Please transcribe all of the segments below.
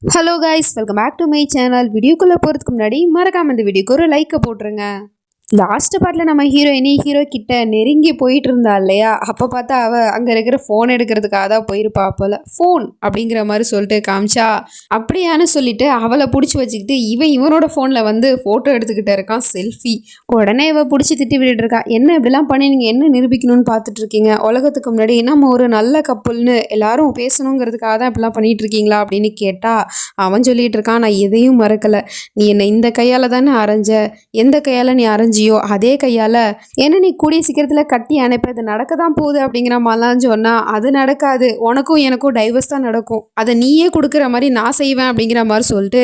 Hello guys, welcome back to my channel. வீடியோக்குள்ளே போகிறதுக்கு முன்னாடி மறக்காம இந்த வீடியோக்கு ஒரு லைக்கை போட்டுருங்க. லாஸ்ட் பார்ட்டில் நம்ம ஹீரோ கிட்ட நெருங்கி போயிட்டு இருந்தா இல்லையா, அப்போ பார்த்தா அவள் அங்கே இருக்கிற ஃபோன் எடுக்கிறதுக்காக தான் போயிருப்பா போல. ஃபோன் அப்படிங்கிற மாதிரி சொல்லிட்டு காமிச்சா, அப்படியான்னு சொல்லிட்டு அவளை பிடிச்சி வச்சுக்கிட்டு இவனோட ஃபோனில் வந்து ஃபோட்டோ எடுத்துக்கிட்டே இருக்கான், செல்ஃபி. உடனே இவ பிடிச்சி திட்டி விட்டுட்டு இருக்கா. என்ன இப்படிலாம் பண்ணி நீங்கள் என்ன நிரூபிக்கணும்னு பார்த்துட்டு இருக்கீங்க? உலகத்துக்கு முன்னாடி நம்ம ஒரு நல்ல கப்புல்னு எல்லாரும் பேசணுங்கிறதுக்காக தான் இப்படிலாம் பண்ணிட்டு இருக்கீங்களா அப்படின்னு கேட்டா, அவன் சொல்லிட்டு இருக்கான், நான் எதையும் மறக்கலை. நீ என்னை இந்த கையால் தானே அரைஞ்ச, எந்த கையால் நீ அரைஞ்சியோ அதே கையால் என்ன நீ கூடிய சீக்கிரத்தில் கட்டி அனுப்பது நடக்க தான் போகுது அப்படிங்கிற மாதிரிலாம் சொன்னால், அது நடக்காது, உனக்கும் எனக்கும் டைவர்ஸ் தான் நடக்கும், அதை நீயே கொடுக்குற மாதிரி நான் செய்வேன் அப்படிங்கிற மாதிரி சொல்லிட்டு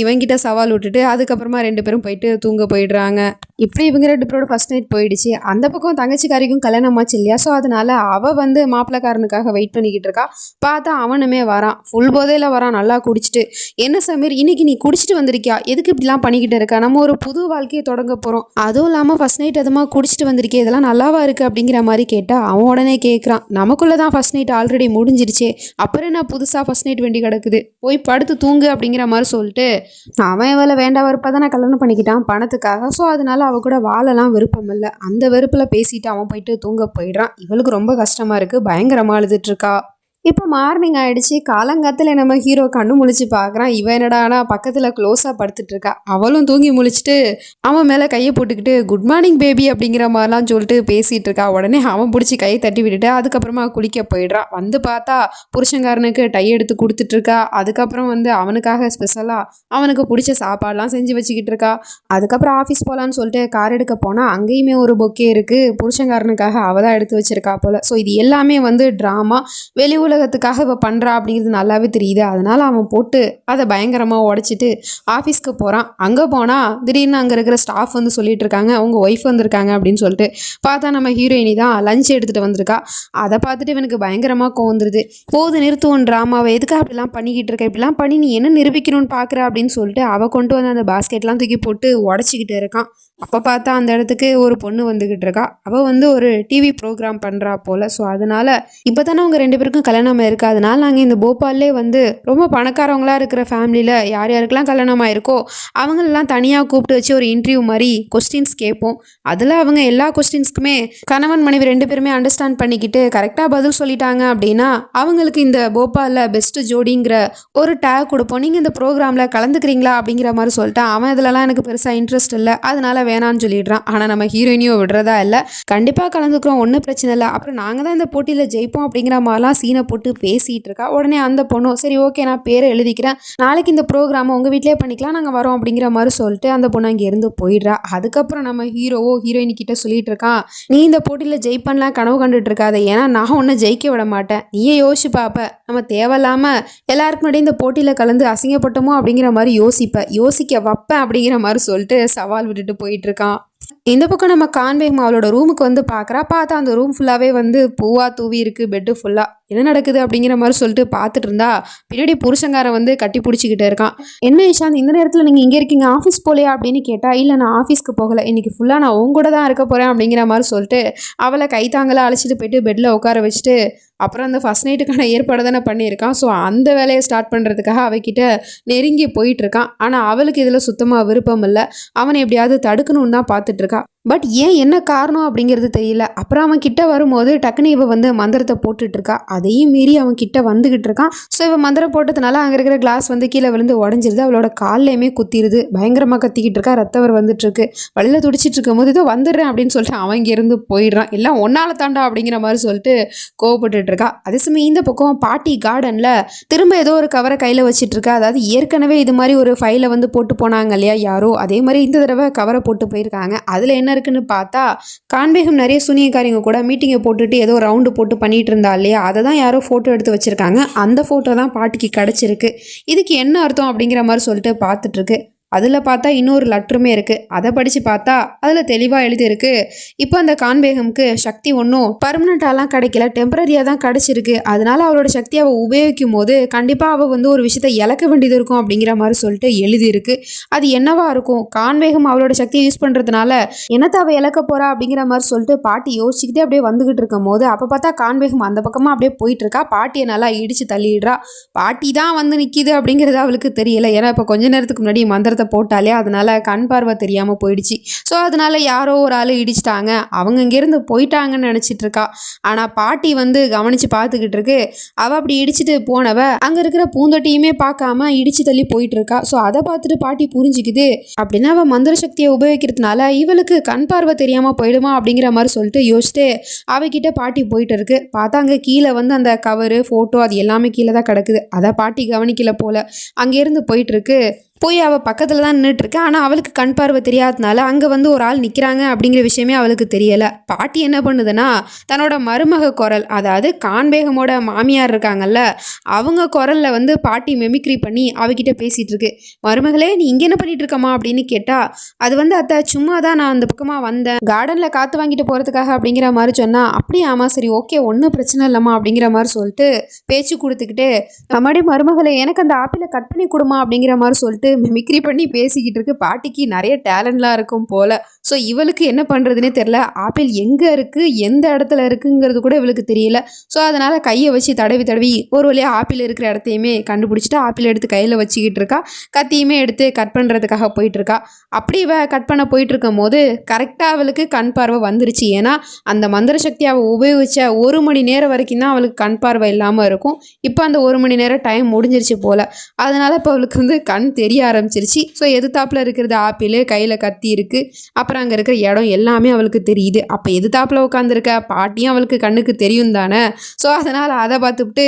இவங்கிட்ட சவால் விட்டுட்டு அதுக்கப்புறமா 2 பேரும் போயிட்டு தூங்க போயிடுறாங்க. இப்படி இவங்க 2 பேரோட ஃபர்ஸ்ட் நைட் போயிடுச்சு. அந்த பக்கம் தங்கச்சிக்காரிக்கும் கல்யாணம் ஆச்சு இல்லையா, ஸோ அதனால அவள் வந்து மாப்பிள்ளைக்காரனுக்காக வெயிட் பண்ணிக்கிட்டு இருக்கா. பார்த்தா அவனுமே வரான், ஃபுல் போதையில் வரான், நல்லா குடிச்சிட்டு. என்ன சமீர், இன்னைக்கு நீ குடிச்சிட்டு வந்திருக்கியா? எதுக்கு இப்படிலாம் பண்ணிக்கிட்டு இருக்கா? நம்ம ஒரு புது வாழ்க்கையை தொடங்க போகிறோம், அதுவும் இல்லாமல் ஃபர்ஸ்ட் நைட் அதுமா குடிச்சிட்டு வந்திருக்கே, இதெல்லாம் நல்லாவா இருக்குது அப்படிங்கிற மாதிரி கேட்டால் அவன் உடனே கேட்குறான், நமக்குள்ளே தான் ஃபர்ஸ்ட் நைட் ஆல்ரெடி முடிஞ்சிருச்சே, அப்புறம் என்ன புதுசாக ஃபர்ஸ்ட் நைட் வேண்டி கிடக்குது, போய் படுத்து தூங்கு அப்படிங்கிற மாதிரி சொல்லிட்டு அவன் இவளை வேண்டாம் வெறுப்பாக தான் நான் கல்யாணம் பண்ணிக்கிட்டான் பணத்துக்காக. ஸோ அதனால அவள் கூட வாழலாம் விருப்பம் இல்லை. அந்த வெறுப்பில் பேசிட்டு அவன் போயிட்டு தூங்க போயிடுறான். இவளுக்கு ரொம்ப கஷ்டமாக இருக்குது, பயங்கரமாக அழுதுட்டு இருக்கா. இப்போ மார்னிங் ஆகிடுச்சு. காலங்காத்தில் நம்ம ஹீரோ கண்ணு முழிச்சு பார்க்குறான். இவன் என்னடானா பக்கத்தில் க்ளோஸாக படுத்துட்டு இருக்கா. அவளும் தூங்கி முழிச்சிட்டு அவன் மேலே கையை போட்டுக்கிட்டு குட் மார்னிங் பேபி அப்படிங்கிற மாதிரிலாம் சொல்லிட்டு பேசிகிட்டு இருக்கா. உடனே அவன் பிடிச்சி கையை தட்டி விட்டுட்டு அதுக்கப்புறமா குளிக்க போயிடுறான். வந்து பார்த்தா புருஷங்காரனுக்கு டை எடுத்து கொடுத்துட்ருக்கா. அதுக்கப்புறம் வந்து அவனுக்காக ஸ்பெஷலாக அவனுக்கு பிடிச்ச சாப்பாடெலாம் செஞ்சு வச்சுக்கிட்டு இருக்கா. அதுக்கப்புறம் ஆஃபீஸ் போகலான்னு சொல்லிட்டு கார் எடுக்க போனால் அங்கேயுமே ஒரு பொக்கே இருக்குது. புருஷங்காரனுக்காக அவள் தான் எடுத்து வச்சிருக்கா போல். ஸோ இது எல்லாமே வந்து ட்ராமா, வெளி உலகத்துக்காக இவ பண்ணுறா அப்படிங்கிறது நல்லாவே தெரியுது. அதனால் அவன் போட்டு அதை பயங்கரமாக உடச்சிட்டு ஆஃபீஸ்க்கு போகிறான். அங்கே போனால் திடீர்னு அங்கே இருக்கிற ஸ்டாஃப் வந்து சொல்லிட்டு இருக்காங்க, அவங்க ஒய்ஃப் வந்திருக்காங்க அப்படின்னு சொல்லிட்டு. பார்த்தா நம்ம ஹீரோயினி தான் லஞ்ச் எடுத்துகிட்டு வந்திருக்கா. அதை பார்த்துட்டு இவனுக்கு பயங்கரமாக கோந்துருது. போது நிறுத்துவோம் ட்ராமாவை, எதுக்கு அப்படிலாம் பண்ணிக்கிட்டு இருக்க, இப்படிலாம் பண்ணி நீ என்ன நிரூபிக்கணும்னு பார்க்குற அப்படின்னு சொல்லிட்டு அவள் கொண்டு வந்து அந்த பாஸ்கெட்லாம் தூக்கி போட்டு உடச்சிக்கிட்டு இருக்கான். அப்போ பார்த்தா அந்த இடத்துக்கு ஒரு பொண்ணு வந்துக்கிட்டு இருக்கா. அவள் வந்து ஒரு டிவி ப்ரோக்ராம் பண்ணுறா போல். ஸோ அதனால் இப்போ தானே அவங்க 2 பேருக்கும் கல்யாணம் இருக்கா. அதனால் நாங்கள் இந்த போபால்லே வந்து ரொம்ப பணக்காரவங்களாக இருக்கிற ஃபேமிலியில் யார் யாருக்கெல்லாம் கல்யாணம் ஆயிருக்கோ அவங்களெல்லாம் தனியாக கூப்பிட்டு வச்சு ஒரு இன்டர்வியூ மாதிரி கொஸ்டின்ஸ் கேட்போம். அதில் அவங்க எல்லா கொஸ்டின்ஸ்க்குமே கணவன் மனைவி 2 பேருமே அண்டர்ஸ்டாண்ட் பண்ணிக்கிட்டு கரெக்டாக பதில் சொல்லிட்டாங்க அப்படின்னா அவங்களுக்கு இந்த போபாலில் பெஸ்ட்டு ஜோடிங்கிற ஒரு டேக் கொடுப்போம். நீங்கள் இந்த ப்ரோக்ராமில் கலந்துக்கிறீங்களா அப்படிங்கிற மாதிரி சொல்லிட்டான். அவன் இதிலலாம் எனக்கு பெருசாக இன்ட்ரெஸ்ட் இல்லை, அதனால வேணான்னு சொல்லிடுறான். ஆனால் நம்ம ஹீரோயினியும் விடுறதா இல்லை, கண்டிப்பாக கலந்துக்கிறோம், ஒன்றும் பிரச்சனை இல்லை, அப்புறம் நாங்கள் தான் இந்த போட்டியில் ஜெயிப்போம் அப்படிங்கிற மாதிரிலாம் சீனை போட்டு பேசிகிட்டு இருக்கா. உடனே அந்த பொண்ணும் சரி ஓகே நான் பேரை எழுதிக்கிறேன், நாளைக்கு இந்த ப்ரோக்ராமை உங்கள் வீட்டிலே பண்ணிக்கலாம், நாங்கள் வரோம் அப்படிங்கிற மாதிரி சொல்லிட்டு அந்த பொண்ணு அங்கே இருந்து போயிடுறா. அதுக்கப்புறம் நம்ம ஹீரோயினி கிட்ட சொல்லிட்டு இருக்கான், நீ இந்த போட்டியில் ஜெயிப்பன்லாம் கனவு கண்டுட்டு இருக்காத, ஏன்னா நான் ஒன்றை ஜெயிக்க விட மாட்டேன், நீயே யோசிச்சு பார்ப்ப, நம்ம தேவையில்லாமல் எல்லாருக்கு முன்னாடி இந்த போட்டியில் கலந்து அசிங்கப்பட்டோமோ அப்படிங்கிற மாதிரி யோசிக்க வைப்பேன் அப்படிங்கிற மாதிரி சொல்லிட்டு சவால் விட்டுட்டு போயிட்டு இருக்கான். இந்த பக்கம் நம்ம கான்வேகம் அவளோட ரூமுக்கு வந்து பார்த்தா அந்த ரூம் ஃபுல்லாகவே வந்து பூவாக தூவி இருக்குது, பெட்டு ஃபுல்லாக. என்ன நடக்குது அப்படிங்கிற மாதிரி சொல்லிட்டு பார்த்துட்டு இருந்தா பின்னாடி புருஷங்காரன் வந்து கட்டி பிடிச்சிக்கிட்டே இருக்கான். என்ன இஷாந்த், இந்த நேரத்தில் நீங்கள் இங்கே இருக்கீங்க, ஆஃபீஸ் போகலையா அப்படின்னு கேட்டால், இல்லை நான் ஆஃபீஸ்க்கு போகலை, இன்றைக்கி ஃபுல்லாக நான் உங்க கூட தான் இருக்க போகிறேன் அப்படிங்கிற மாதிரி சொல்லிட்டு அவளை கைத்தாங்கலாம் அழைச்சிட்டு போயிட்டு பெட்டில் உட்கார வச்சுட்டு அப்புறம் அந்த ஃபர்ஸ்ட் நைட்டுக்கான ஏற்பாடு தானே பண்ணியிருக்கான். ஸோ அந்த வேலையை ஸ்டார்ட் பண்ணுறதுக்காக அவகிட்ட நெருங்கி போயிட்டுருக்கான். ஆனால் அவளுக்கு இதில் சுத்தமாக விருப்பம் இல்லை. அவனை எப்படியாவது தடுக்கணும்னு தான் பார்த்துட்ருக்கா. பட் ஏன் என்ன காரணம் அப்படிங்கிறது தெரியல. அப்புறம் அவன் கிட்ட வரும்போது டக்குனு இவ வந்து மந்திரத்தை போட்டுட்ருக்கா. அதையும் மீறி அவன் கிட்ட வந்துக்கிட்டு இருக்கான். ஸோ இவன் மந்திரம் போட்டதுனால அங்கே இருக்கிற கிளாஸ் வந்து கீழே விழுந்து உடஞ்சிருது. அவளோட கால்லையுமே குத்திடுது. பயங்கரமாக கத்திக்கிட்டு இருக்கா, ரத்தவர் வந்துட்டுருக்கு. வழியில் துடிச்சிட்டு இருக்கும் போது இதோ வந்துடுறேன் அப்படின்னு சொல்லிட்டு அவன் இங்கேருந்து போயிடுறான். எல்லாம் ஒன்னால தாண்டா அப்படிங்கிற மாதிரி சொல்லிட்டு கோவப்பட்டு இருக்கா. அதே சமயம் இந்த பக்கம் பாட்டி கார்டனில் திரும்ப ஏதோ ஒரு கவரை கையில் வச்சிட்டு இருக்கா. அதாவது ஏற்கனவே இது மாதிரி ஒரு ஃபைலை வந்து போட்டு போனாங்க இல்லையா யாரோ, அதே மாதிரி இந்த தடவை கவரை போட்டு போயிருக்காங்க. அதில் என்ன இருக்குன்னு பார்த்தா கான்வேகம் நிறைய சூனியக்காரிங்க கூட மீட்டிங்கை போட்டுட்டு ஏதோ ரவுண்டு போட்டு பண்ணிட்டு இருந்தா இல்லையா, அதை தான் யாரோ ஃபோட்டோ எடுத்து வச்சிருக்காங்க. அந்த ஃபோட்டோ தான் பாட்டிக்கு கிடச்சிருக்கு. இதுக்கு என்ன அர்த்தம் அப்படிங்கிற மாதிரி சொல்லிட்டு பார்த்துட்டு இருக்கு. அதில் பார்த்தா இன்னொரு லெட்டருமே இருக்குது. அதை படித்து பார்த்தா அதில் தெளிவாக எழுதியிருக்கு, இப்போ அந்த கான்வேகம்க்கு சக்தி ஒன்றும் பர்மனெண்ட்டாலாம் கிடைக்கல, டெம்பரரியாக தான் கிடச்சிருக்கு. அதனால அவளோட சக்தியை அவள் உபயோகிக்கும் போது கண்டிப்பாக அவள் வந்து ஒரு விஷயத்தை இழக்க வேண்டியது இருக்கும் அப்படிங்கிற மாதிரி சொல்லிட்டு எழுதியிருக்கு. அது என்னவா இருக்கும்? கான்வேகம் அவளோட சக்தியை யூஸ் பண்ணுறதுனால என்னத்தை அவள் இழக்க போகிறா அப்படிங்கிற மாதிரி சொல்லிட்டு பாட்டி யோசிச்சுக்கிட்டே அப்படியே வந்துகிட்டு இருக்கும் போது அப்போ பார்த்தா கான்வேகம் அந்த பக்கமாக அப்படியே போயிட்டு இருக்கா. பாட்டியை நல்லா இடித்து தள்ளிடுறா. பாட்டி தான் வந்து நிற்கிது அப்படிங்கிறது அவளுக்கு தெரியல. ஏன்னா இப்போ கொஞ்ச நேரத்துக்கு முன்னாடி மந்திரத்தை போட்டாலே அதனால கண் பார்வை தெரியாமல் போயிடுச்சு. ஸோ அதனால யாரோ ஒரு ஆள் இடிச்சிட்டாங்க, அவங்க இங்கேருந்து போயிட்டாங்கன்னு நினச்சிட்டு இருக்கா. ஆனால் பாட்டி வந்து கவனித்து பார்த்துக்கிட்டு இருக்கு. அவள் அப்படி இடிச்சிட்டு போனவ அங்கே இருக்கிற பூந்தொட்டியுமே பார்க்காம இடிச்சு தள்ளி போயிட்டு இருக்கா. ஸோ அதை பார்த்துட்டு பாட்டி புரிஞ்சுக்குது, அப்படின்னா அவள் மந்திர சக்தியை உபயோகிக்கிறதுனால இவளுக்கு கண் பார்வை தெரியாமல் போயிடுமா அப்படிங்கிற மாதிரி சொல்லிட்டு யோசிச்சுட்டு அவகிட்ட பாட்டி போயிட்டு இருக்கு. பார்த்தா அங்கே கீழே வந்து அந்த கவரு ஃபோட்டோ அது எல்லாமே கீழே தான் கிடக்குது. அதை பாட்டி கவனிக்கல போல. அங்கேருந்து போயிட்டு இருக்கு. போய் அவள் பக்கத்தில் தான் நின்றுட்டுருக்கா. ஆனால் அவளுக்கு கண் பார்வை தெரியாதனால அங்கே வந்து ஒரு ஆள் நிற்கிறாங்க அப்படிங்கிற விஷயமே அவளுக்கு தெரியலை. பாட்டி என்ன பண்ணுதுன்னா தன்னோட மருமக குரல், அதாவது கான்வேகமோட மாமியார் இருக்காங்கல்ல, அவங்க குரலில் வந்து பாட்டி மெமிக்ரி பண்ணி அவகிட்ட பேசிகிட்டு இருக்கு. மருமகளே, நீ இங்கே என்ன பண்ணிட்டு இருக்கம்மா அப்படின்னு கேட்டா, அது வந்து அத்தை சும்மா தான் நான் அந்த பக்கமாக வந்தேன், கார்டனில் காற்று வாங்கிட்டு போகிறதுக்காக அப்படிங்கிற மாதிரி சொன்னா. அப்படியே ஆமாம் சரி ஓகே ஒன்றும் பிரச்சனை இல்லைம்மா அப்படிங்கிற மாதிரி சொல்லிட்டு பேச்சு கொடுத்துக்கிட்டு, அம்மாடி மருமகளே எனக்கு அந்த ஆப்பிளை கட் பண்ணி கொடுமா அப்படிங்கிற மாதிரி சொல்லிட்டு மிமிக்ரி பண்ணி பேசிக்கிட்டு இருக்கு. பாட்டிக்கு நிறைய டேலண்ட்லாம் இருக்கும் போல. ஸோ இவளுக்கு என்ன பண்ணுறதுனே தெரியல. ஆப்பிள் எங்கே இருக்குது, எந்த இடத்துல இருக்குங்கிறது கூட இவளுக்கு தெரியல. ஸோ அதனால் கையை வச்சு தடவி தடவி ஒரு வழியாக ஆப்பிள் இருக்கிற இடத்தையுமே கண்டுபிடிச்சிட்டு ஆப்பிள் எடுத்து கையில் வச்சுக்கிட்டு இருக்கா. கத்தியுமே எடுத்து கட் பண்ணுறதுக்காக போயிட்டுருக்கா. அப்படி இவ கட் பண்ண போயிட்டு இருக்கும் போது கரெக்டாக அவளுக்கு கண் பார்வை வந்துருச்சு. ஏன்னா அந்த மந்திர சக்தி அவள் உபயோகித்த 1 மணி நேரம் வரைக்கும் தான் அவளுக்கு கண் பார்வை இல்லாமல் இருக்கும். இப்போ அந்த 1 மணி நேரம் டைம் முடிஞ்சிருச்சு போல். அதனால் இப்போ அவளுக்கு வந்து கண் தெரிய ஆரம்பிச்சிருச்சு. ஸோ எதிர்த்தாப்புல இருக்கிறது ஆப்பிள், கையில் கத்தி இருக்குது, அப்புறம் அங்கே இருக்கிற இடம் எல்லாமே அவளுக்கு தெரியுது. அப்போ எதிர்த்தாப்புல உட்காந்துருக்க பாட்டியும் அவளுக்கு கண்ணுக்கு தெரியும் தானே. ஸோ அதனால் அதை பார்த்துக்கிட்டு,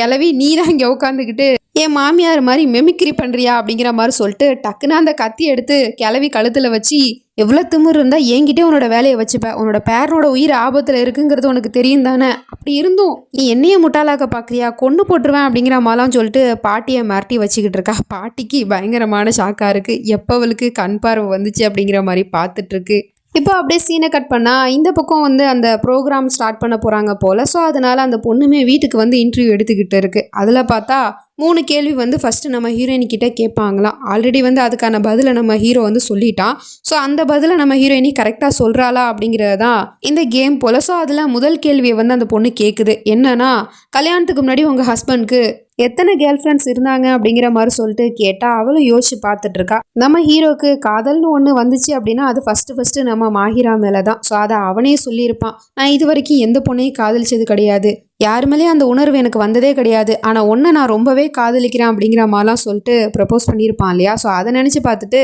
கிளவி நீ தான் இங்கே உட்காந்துக்கிட்டு என் மாமியார் மாதிரி மெமிக்ரி பண்ணுறியா அப்படிங்கிற மாதிரி சொல்லிட்டு டக்குன்னு அந்த கத்தி எடுத்து கிளவி கழுத்தில் வச்சு, எவ்வளோ திமிரு இருந்தால் என்கிட்டே உன்னோட வேலையை வச்சுப்ப, உன்னோட பேரனோட உயிர் ஆபத்தில் இருக்குங்கிறது உனக்கு தெரியும் தானே, அப்படி இருந்தும் நீ என்னையே முட்டாளாக்க பார்க்குறியா, கொண்டு போட்டுருவேன் அப்படிங்கிற மாதிரிலாம் சொல்லிட்டு பாட்டியை மிரட்டி வச்சுக்கிட்டு இருக்கா. பாட்டிக்கு பயங்கரமான ஷாக்காக இருக்குது. எப்போ அவளுக்கு கண் பார்வை வந்துச்சு அப்படிங்கிற மாதிரி பார்த்துட்ருக்கு. இப்போ அப்படியே சீனை கட் பண்ணால் இந்த பக்கம் வந்து அந்த ப்ரோக்ராம் ஸ்டார்ட் பண்ண போகிறாங்க போல். ஸோ அதனால் அந்த பொண்ணுமே வீட்டுக்கு வந்து இன்டர்வியூ எடுத்துக்கிட்டு இருக்குது. அதில் பார்த்தா 3 கேள்வி வந்து ஃபஸ்ட்டு நம்ம ஹீரோயினிக்கிட்ட கேட்பாங்களாம். ஆல்ரெடி வந்து அதுக்கான பதிலை நம்ம ஹீரோ வந்து சொல்லிட்டான். ஸோ அந்த பதிலை நம்ம ஹீரோயினி கரெக்டாக சொல்கிறாளா அப்படிங்கிறது தான் இந்த கேம் போல். ஸோ அதில் முதல் கேள்வியை வந்து அந்த பொண்ணு கேட்குது. என்னன்னா, கல்யாணத்துக்கு முன்னாடி உங்கள் ஹஸ்பண்ட்க்கு எத்தனை கேர்ள் ஃப்ரெண்ட்ஸ் இருந்தாங்க அப்படிங்கிற மாதிரி சொல்லிட்டு கேட்டால் அவளும் யோசிச்சு பார்த்துட்டு இருக்கா. நம்ம ஹீரோக்கு காதல்னு ஒன்று வந்துச்சு அப்படின்னா அது ஃபஸ்ட்டு நம்ம மாஹிரா மேலே தான். ஸோ அதை அவனே சொல்லியிருப்பான், நான் இது வரைக்கும் எந்த பொண்ணையும் காதலிச்சது கிடையாது, யார் மேலேயும் அந்த உணர்வு எனக்கு வந்ததே கிடையாது, ஆனால் ஒன்று நான் ரொம்பவே காதலிக்கிறேன் அப்படிங்கிற மாதிரிலாம் சொல்லிட்டு ப்ரப்போஸ் பண்ணியிருப்பான் இல்லையா. ஸோ அதை நினச்சி பார்த்துட்டு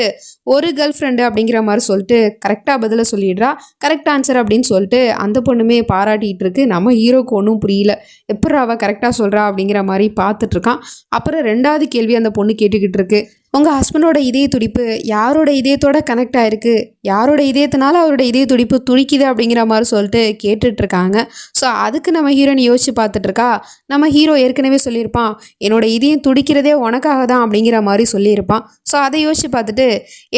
ஒரு கேர்ள் ஃப்ரெண்டு அப்படிங்கிற மாதிரி சொல்லிட்டு கரெக்டாக பதிலை சொல்லிடுறா. கரெக்ட் ஆன்சர் அப்படின்னு சொல்லிட்டு அந்த பொண்ணுமே பாராட்டிகிட்டு இருக்கு. நம்ம ஹீரோக்கு ஒன்றும் புரியல, எப்படி அவள் கரெக்டாக சொல்கிறா அப்படிங்கிற மாதிரி பார்த்துட்ருக்கான். அப்புறம் 2வது கேள்வி அந்த பொண்ணு கேட்டுக்கிட்டு இருக்கு. உங்கள் ஹஸ்பண்டோட இதய துடிப்பு யாரோட இதயத்தோட கனெக்ட் ஆகிருக்கு, யாரோட இதயத்தினால அவரோட இதய துடிப்பு துடிக்குது அப்படிங்கிற மாதிரி சொல்லிட்டு கேட்டுட்ருக்காங்க. ஸோ அதுக்கு நம்ம ஹீரோயின் யோசிச்சு பார்த்துட்ருக்கா. நம்ம ஹீரோ ஏற்கனவே சொல்லியிருப்பான், என்னோட இதயம் துடிக்கிறதே உனக்காக தான் அப்படிங்கிற மாதிரி சொல்லியிருப்பான். ஸோ அதை யோசிச்சு பார்த்துட்டு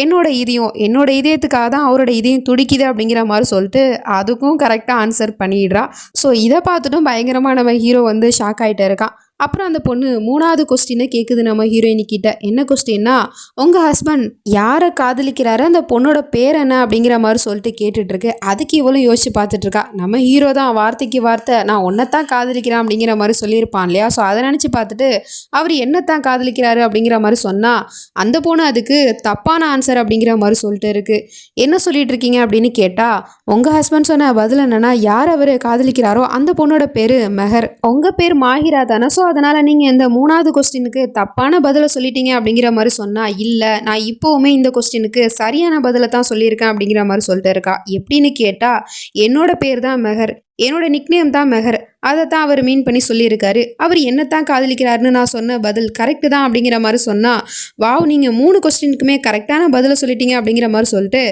என்னோட இதயத்துக்காக தான் அவரோட இதயம் துடிக்குது அப்படிங்கிற மாதிரி சொல்லிட்டு அதுக்கும் கரெக்டாக ஆன்சர் பண்ணிடுறா. ஸோ இதை பார்த்துட்டும் பயங்கரமாக நம்ம ஹீரோ வந்து ஷாக் ஆகிட்டே இருக்கான். அப்புறம் அந்த பொண்ணு 3வது கொஸ்டினை கேட்குது நம்ம ஹீரோயினிக்கிட்ட. என்ன கொஸ்டின்னா, உங்கள் ஹஸ்பண்ட் யாரை காதலிக்கிறாரு, அந்த பொண்ணோட பேர் என்ன அப்படிங்கிற மாதிரி சொல்லிட்டு கேட்டுட்ருக்கு. அதுக்கு இவளும் யோசிச்சு பார்த்துட்ருக்கா. நம்ம ஹீரோ தான் வார்த்தைக்கு வார்த்தை நான் ஒன்றைத்தான் காதலிக்கிறேன் அப்படிங்கிற மாதிரி சொல்லியிருப்பான் இல்லையா. ஸோ அதை நினச்சி பார்த்துட்டு அவர் என்னத்தான் காதலிக்கிறாரு அப்படிங்கிற மாதிரி சொன்னால் அந்த பொண்ணு அதுக்கு தப்பான ஆன்சர் அப்படிங்கிற மாதிரி சொல்லிட்டு இருக்கு. என்ன சொல்லிட்டு இருக்கீங்க அப்படின்னு கேட்டால், உங்கள் ஹஸ்பண்ட் சொன்ன பதில் என்னன்னா, யார் அவர் காதலிக்கிறாரோ அந்த பொண்ணோட பேர் மெஹர், உங்கள் பேர் மாஹிரா தானே. ஸோ அதனால் நீங்கள் இந்த 3வது கொஸ்டினுக்கு தப்பான பதிலை சொல்லிட்டீங்க அப்படிங்கிற மாதிரி சொன்னால், இல்லை நான் இப்போவுமே இந்த கொஸ்டினுக்கு சரியான பதிலை தான் சொல்லியிருக்கேன் அப்படிங்கிற மாதிரி சொல்லிட்டு இருக்கா. எப்படின்னு கேட்டால், என்னோட பேர் தான் மெஹர், என்னோட நிக்நேம் தான் மெஹர், அதை தான் அவர் மீன் பண்ணி சொல்லியிருக்காரு, அவர் என்னத்தான் காதலிக்கிறாருன்னு நான் சொன்ன பதில் கரெக்டு தான் அப்படிங்கிற மாதிரி சொன்னால், வாவ் நீங்கள் 3 கொஸ்டினுக்குமே கரெக்டான பதிலை சொல்லிட்டீங்க அப்படிங்கிற மாதிரி சொல்லிட்டு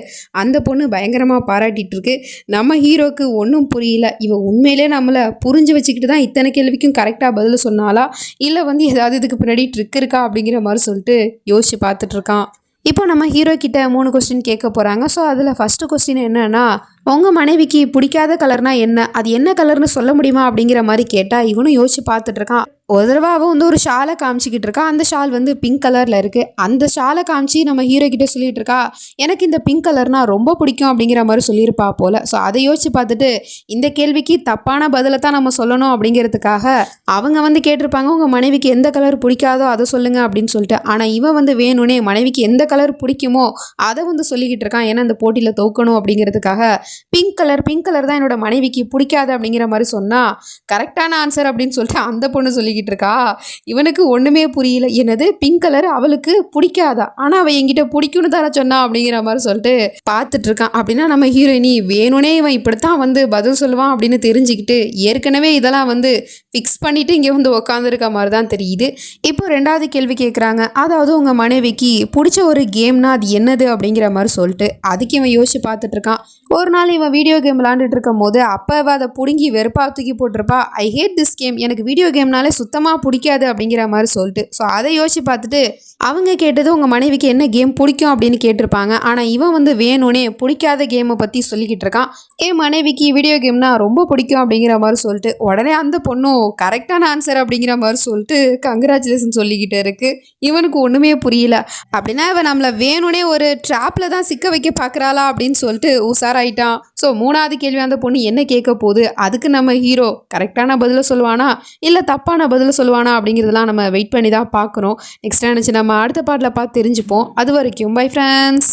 அந்த பொண்ணு பயங்கரமாக பாராட்டிகிட்டு இருக்கு. நம்ம ஹீரோக்கு ஒன்றும் புரியல, இவ உண்மையிலே நம்மளை புரிஞ்சு வச்சுக்கிட்டு தான் இத்தனை கேள்விக்கும் கரெக்டாக பதில் சொன்னாலா, இல்லை வந்து ஏதாவது இதுக்கு பின்னாடி ட்ரிக் இருக்கா அப்படிங்கிற மாதிரி சொல்லிட்டு யோசிச்சு பார்த்துட்ருக்கான். இப்போ நம்ம ஹீரோ கிட்ட 3 கொஸ்டின் கேட்க போகிறாங்க. ஸோ அதில் ஃபஸ்ட்டு கொஸ்டின் என்னன்னா, உங்கள் மனைவிக்கு பிடிக்காத கலர்னா என்ன, அது என்ன கலர்னு சொல்ல முடியுமா அப்படிங்கிற மாதிரி கேட்டால் இவனும் யோசிச்சு பார்த்துட்டு இருக்கான். ஒரு தடவை அவன் வந்து ஒரு ஷாலை காமிச்சிக்கிட்டு இருக்கா. அந்த ஷால் வந்து பிங்க் கலரில் இருக்குது. அந்த ஷாலை காமிச்சு நம்ம ஹீரோ கிட்ட சொல்லிட்டு இருக்கா, எனக்கு இந்த பிங்க் கலர்னா ரொம்ப பிடிக்கும் அப்படிங்கிற மாதிரி சொல்லியிருப்பா போல். ஸோ அதை யோசிச்சு பார்த்துட்டு இந்த கேள்விக்கு தப்பான பதிலை தான் நம்ம சொல்லணும் அப்படிங்கிறதுக்காக அவங்க வந்து கேட்டிருப்பாங்க, உங்கள் மனைவிக்கு எந்த கலர் பிடிக்காதோ அதை சொல்லுங்க அப்படின்னு சொல்லிட்டு. ஆனால் இவன் வந்து வேணும்னே மனைவிக்கு எந்த கலர் பிடிக்குமோ அதை வந்து சொல்லிக்கிட்டு இருக்கான். ஏன்னா அந்த போட்டியில் தோக்கணும் அப்படிங்கிறதுக்காக பிங்க் கலர் தான் என்னோட மனைவிக்கு பிடிக்காது அப்படிங்கிற மாதிரி சொன்னால் கரெக்டான ஆன்சர் அப்படின்னு சொல்லிட்டு அந்த பொண்ணு சொல்லிக்கிட்டு இருக்கா. இவனுக்கு ஒன்றுமே புரியல. என்னது பிங்க் கலர் அவளுக்கு பிடிக்காதா, ஆனால் அவள் என்கிட்ட பிடிக்கும்னு தானே சொன்னா அப்படிங்கிற மாதிரி சொல்லிட்டு பார்த்துட்டு இருக்கான். அப்படின்னா நம்ம ஹீரோயினி வேணும்னே இவன் இப்படித்தான் வந்து பதில் சொல்லுவான் அப்படின்னு தெரிஞ்சுக்கிட்டு ஏற்கனவே இதெல்லாம் வந்து ஃபிக்ஸ் பண்ணிட்டு இங்கே வந்து உட்காந்துருக்க மாதிரி தான் தெரியுது. இப்போ 2வது கேள்வி கேட்குறாங்க, அதாவது உங்கள் மனைவிக்கு பிடிச்ச ஒரு கேம்னா அது என்னது அப்படிங்கிற மாதிரி சொல்லிட்டு அதுக்கு இவன் யோசிச்சு பார்த்துட்டு இருக்கான். ஒரு நாள் இவன் வீடியோ கேம் விளாண்டுட்டு இருக்கும் போது அப்போ அதை பிடுங்கி வெறுப்பாக தூக்கி போட்டிருப்பா. ஐ ஹேட் திஸ் கேம், எனக்கு வீடியோ கேம்னாலே சுத்தமாக பிடிக்காது அப்படிங்கிற மாதிரி சொல்லிட்டு. ஸோ அதை யோசிச்சு பார்த்துட்டு அவங்க கேட்டது உங்கள் மனைவிக்கு என்ன கேம் பிடிக்கும் அப்படின்னு கேட்டிருப்பாங்க. ஆனால் இவன் வந்து வேணும்னே பிடிக்காத கேமை பற்றி சொல்லிக்கிட்டு இருக்கான். என் மனைவிக்கு வீடியோ கேம்னா ரொம்ப பிடிக்கும் அப்படிங்கிற மாதிரி சொல்லிட்டு உடனே அந்த பொண்ணும் கரெக்டான ஆன்சர் அப்படிங்கிற மாதிரி சொல்லிட்டு கங்க்ராச்சுலேஷன் சொல்லிக்கிட்டு இருக்கு. இவனுக்கு ஒன்றுமே புரியல. அப்படின்னா இவன் நம்மளை வேணும்னே ஒரு ட்ராப்பில் தான் சிக்க வைக்க பார்க்குறாளா அப்படின்னு சொல்லிட்டு உஷாராயிட்டான். ஸோ 3வது கேள்வி அந்த பொண்ணு என்ன கேட்க போகுது, அதுக்கு நம்ம ஹீரோ கரெக்டான பதிலை சொல்லுவானா இல்லை தப்பான பதிலை சொல்லுவானா அப்படிங்கிறதெல்லாம் நம்ம வெயிட் பண்ணி தான் பார்க்குறோம். நெக்ஸ்ட் நினச்சி நம்ம அடுத்த பாட்டில் பார்த்து தெரிஞ்சுப்போம். அது வரைக்கும் பை ஃப்ரெண்ட்ஸ்.